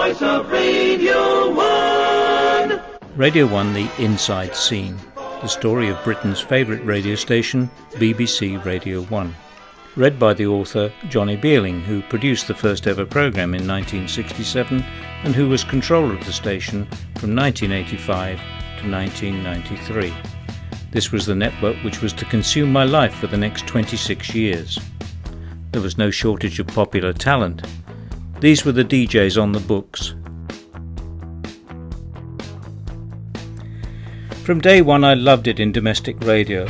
voice of Radio 1. Radio 1, the inside scene. The story of Britain's favourite radio station, BBC Radio 1. Read by the author Johnny Beerling, who produced the first ever programme in 1967 and who was controller of the station from 1985 to 1993. This was the network which was to consume my life for the next 26 years. There was no shortage of popular talent. These were the DJs on the books. From day one I loved it in domestic radio.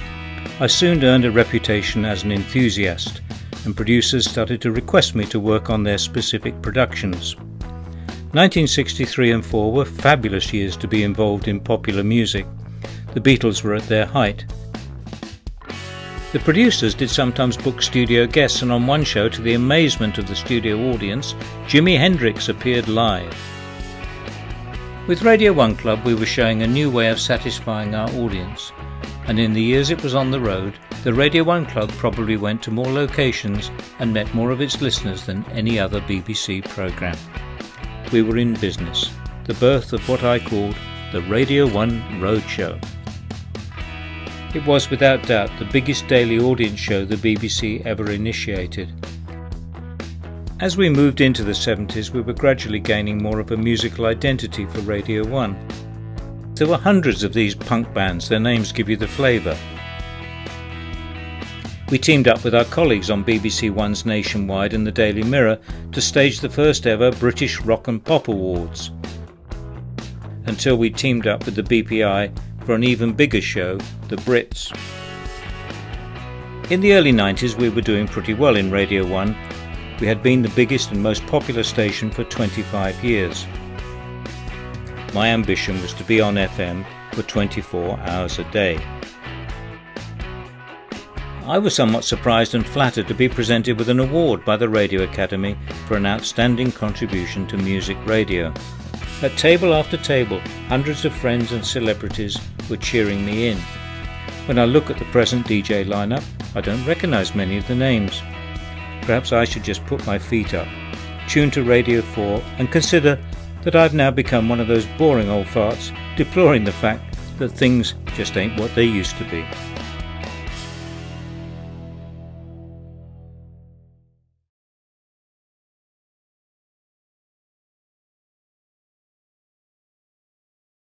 I soon earned a reputation as an enthusiast, and producers started to request me to work on their specific productions. 1963 and 4 were fabulous years to be involved in popular music. The Beatles were at their height. The producers did sometimes book studio guests, and on one show, to the amazement of the studio audience, Jimi Hendrix appeared live. With Radio 1 Club we were showing a new way of satisfying our audience, and in the years it was on the road, the Radio 1 Club probably went to more locations and met more of its listeners than any other BBC programme. We were in business, the birth of what I called the Radio 1 Roadshow. It was without doubt the biggest daily audience show the BBC ever initiated. As we moved into the 70s, we were gradually gaining more of a musical identity for Radio 1. There were hundreds of these punk bands, their names give you the flavour. We teamed up with our colleagues on BBC One's Nationwide and the Daily Mirror to stage the first ever British Rock and Pop Awards, until we teamed up with the BPI for an even bigger show, the Brits. In the early 90s we were doing pretty well in Radio 1. We had been the biggest and most popular station for 25 years. My ambition was to be on FM for 24 hours a day. I was somewhat surprised and flattered to be presented with an award by the Radio Academy for an outstanding contribution to music radio. At table after table, hundreds of friends and celebrities were cheering me in. When I look at the present DJ lineup, I don't recognise many of the names. Perhaps I should just put my feet up, tune to Radio 4 and consider that I've now become one of those boring old farts deploring the fact that things just ain't what they used to be.